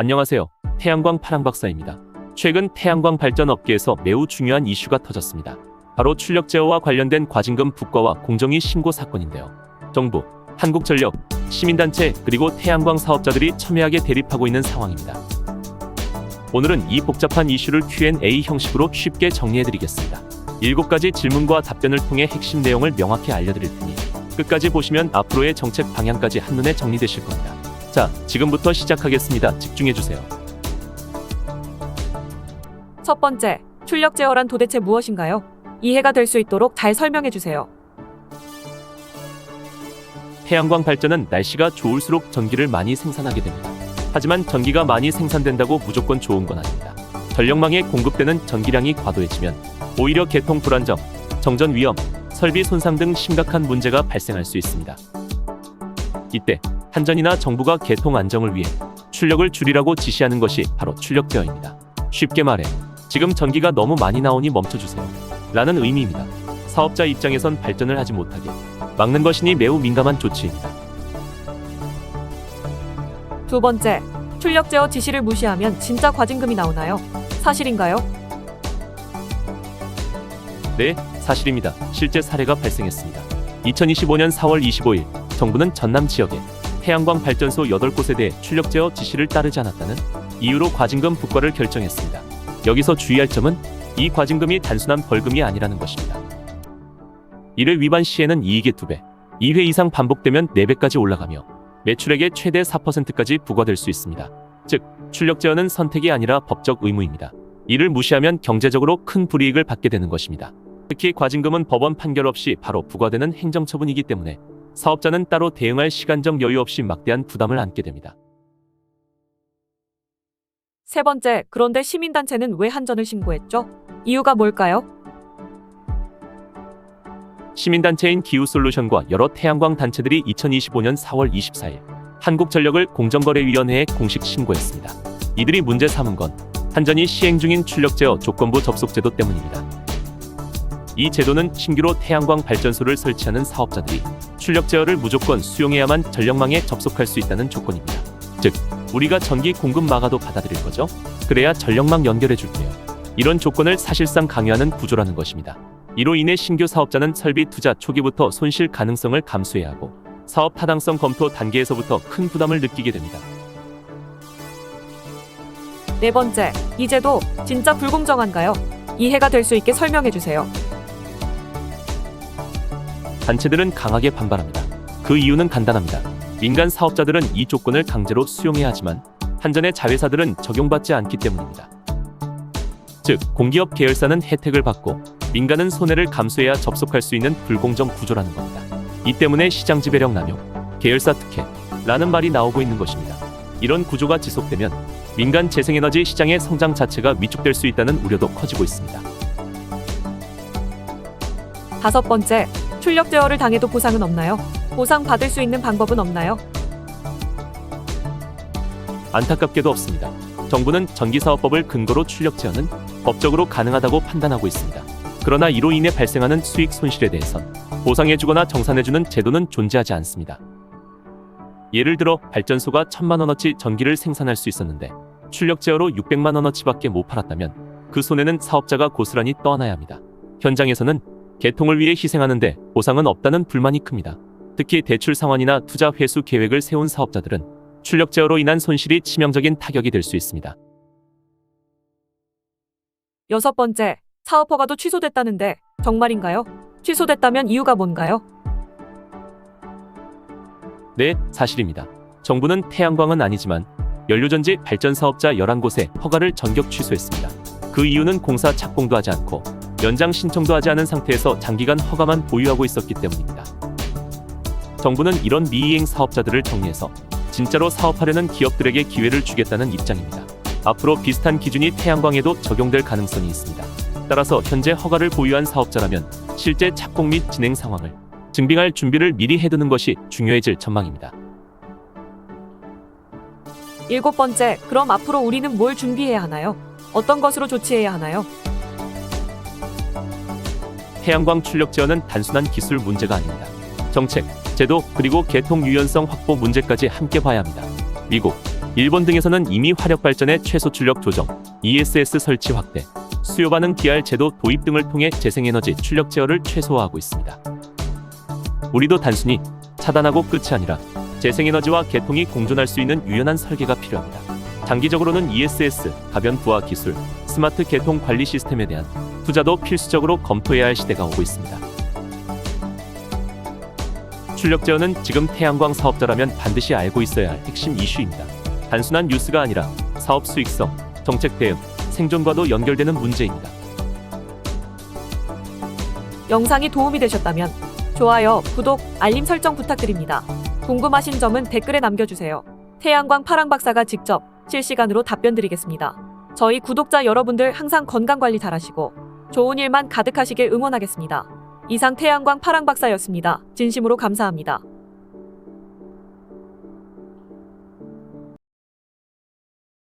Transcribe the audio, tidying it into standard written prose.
안녕하세요. 태양광 파랑박사입니다. 최근 태양광 발전 업계에서 매우 중요한 이슈가 터졌습니다. 바로 출력 제어와 관련된 과징금 부과와 공정위 신고 사건인데요. 정부, 한국전력, 시민단체 그리고 태양광 사업자들이 첨예하게 대립하고 있는 상황입니다. 오늘은 이 복잡한 이슈를 Q&A 형식으로 쉽게 정리해드리겠습니다. 7가지 질문과 답변을 통해 핵심 내용을 명확히 알려드릴 테니 끝까지 보시면 앞으로의 정책 방향까지 한눈에 정리되실 겁니다. 자, 지금부터 시작하겠습니다. 집중해주세요. 첫 번째, 출력 제어란 도대체 무엇인가요? 이해가 될 수 있도록 잘 설명해주세요. 태양광 발전은 날씨가 좋을수록 전기를 많이 생산하게 됩니다. 하지만 전기가 많이 생산된다고 무조건 좋은 건 아닙니다. 전력망에 공급되는 전기량이 과도해지면 오히려 개통 불안정, 정전 위험, 설비 손상 등 심각한 문제가 발생할 수 있습니다. 이때 한전이나 정부가 개통 안정을 위해 출력을 줄이라고 지시하는 것이 바로 출력 제어입니다. 쉽게 말해 지금 전기가 너무 많이 나오니 멈춰주세요 라는 의미입니다. 사업자 입장에선 발전을 하지 못하게 막는 것이니 매우 민감한 조치입니다. 두 번째, 출력 제어 지시를 무시하면 진짜 과징금이 나오나요? 사실인가요? 네, 사실입니다. 실제 사례가 발생했습니다. 2025년 4월 25일 정부는 전남 지역에 태양광 발전소 8곳에 대해 출력 제어 지시를 따르지 않았다는 이유로 과징금 부과를 결정했습니다. 여기서 주의할 점은 이 과징금이 단순한 벌금이 아니라는 것입니다. 이를 위반 시에는 이익의 2배, 2회 이상 반복되면 4배까지 올라가며 매출액의 최대 4%까지 부과될 수 있습니다. 즉, 출력 제어는 선택이 아니라 법적 의무입니다. 이를 무시하면 경제적으로 큰 불이익을 받게 되는 것입니다. 특히 과징금은 법원 판결 없이 바로 부과되는 행정처분이기 때문에 사업자는 따로 대응할 시간적 여유 없이 막대한 부담을 안게 됩니다. 세 번째, 그런데 시민단체는 왜 한전을 신고했죠? 이유가 뭘까요? 시민단체인 기후솔루션과 여러 태양광 단체들이 2025년 4월 24일 한국전력을 공정거래위원회에 공식 신고했습니다. 이들이 문제 삼은 건 한전이 시행 중인 출력 제어 조건부 접속 제도 때문입니다. 이 제도는 신규로 태양광 발전소를 설치하는 사업자들이 출력 제어를 무조건 수용해야만 전력망에 접속할 수 있다는 조건입니다. 즉, 우리가 전기 공급 막아도 받아들일 거죠? 그래야 전력망 연결해 줄게요. 이런 조건을 사실상 강요하는 구조라는 것입니다. 이로 인해 신규 사업자는 설비 투자 초기부터 손실 가능성을 감수해야 하고 사업 타당성 검토 단계에서부터 큰 부담을 느끼게 됩니다. 네 번째, 이 제도 진짜 불공정한가요? 이해가 될 수 있게 설명해주세요. 단체들은 강하게 반발합니다. 그 이유는 간단합니다. 민간 사업자들은 이 조건을 강제로 수용해야 하지만 한전의 자회사들은 적용받지 않기 때문입니다. 즉, 공기업 계열사는 혜택을 받고 민간은 손해를 감수해야 접속할 수 있는 불공정 구조라는 겁니다. 이 때문에 시장 지배력 남용, 계열사 특혜라는 말이 나오고 있는 것입니다. 이런 구조가 지속되면 민간 재생에너지 시장의 성장 자체가 위축될 수 있다는 우려도 커지고 있습니다. 다섯 번째, 출력 제어를 당해도 보상은 없나요? 보상 받을 수 있는 방법은 없나요? 안타깝게도 없습니다. 정부는 전기사업법을 근거로 출력 제어는 법적으로 가능하다고 판단하고 있습니다. 그러나 이로 인해 발생하는 수익 손실에 대해선 보상해주거나 정산해주는 제도는 존재하지 않습니다. 예를 들어 발전소가 1,000만원어치 전기를 생산할 수 있었는데 출력 제어로 600만원어치밖에 못 팔았다면 그 손해는 사업자가 고스란히 떠안아야 합니다. 현장에서는 개통을 위해 희생하는데 보상은 없다는 불만이 큽니다. 특히 대출 상환이나 투자 회수 계획을 세운 사업자들은 출력 제어로 인한 손실이 치명적인 타격이 될 수 있습니다. 여섯 번째, 사업 허가도 취소됐다는데 정말인가요? 취소됐다면 이유가 뭔가요? 네, 사실입니다. 정부는 태양광은 아니지만 연료전지 발전 사업자 11곳에 허가를 전격 취소했습니다. 그 이유는 공사 착공도 하지 않고 연장 신청도 하지 않은 상태에서 장기간 허가만 보유하고 있었기 때문입니다. 정부는 이런 미이행 사업자들을 정리해서 진짜로 사업하려는 기업들에게 기회를 주겠다는 입장입니다. 앞으로 비슷한 기준이 태양광에도 적용될 가능성이 있습니다. 따라서 현재 허가를 보유한 사업자라면 실제 착공 및 진행 상황을 증빙할 준비를 미리 해두는 것이 중요해질 전망입니다. 일곱 번째, 그럼 앞으로 우리는 뭘 준비해야 하나요? 어떤 것으로 조치해야 하나요? 태양광 출력 제어는 단순한 기술 문제가 아닙니다. 정책, 제도, 그리고 개통 유연성 확보 문제까지 함께 봐야 합니다. 미국, 일본 등에서는 이미 화력 발전의 최소 출력 조정, ESS 설치 확대, 수요 반응 DR 제도 도입 등을 통해 재생에너지 출력 제어를 최소화하고 있습니다. 우리도 단순히 차단하고 끝이 아니라 재생에너지와 개통이 공존할 수 있는 유연한 설계가 필요합니다. 장기적으로는 ESS, 가변 부하 기술, 스마트 개통 관리 시스템에 대한 투자도 필수적으로 검토해야 할 시대가 오고 있습니다. 출력 제어는 지금 태양광 사업자라면 반드시 알고 있어야 할 핵심 이슈입니다. 단순한 뉴스가 아니라 사업 수익성, 정책 대응, 생존과도 연결되는 문제입니다. 영상이 도움이 되셨다면 좋아요, 구독, 알림 설정 부탁드립니다. 궁금하신 점은 댓글에 남겨주세요. 태양광 파랑박사가 직접 실시간으로 답변 드리겠습니다. 저희 구독자 여러분들 항상 건강관리 잘하시고 좋은 일만 가득하시길 응원하겠습니다. 이상 태양광 파랑박사였습니다. 진심으로 감사합니다.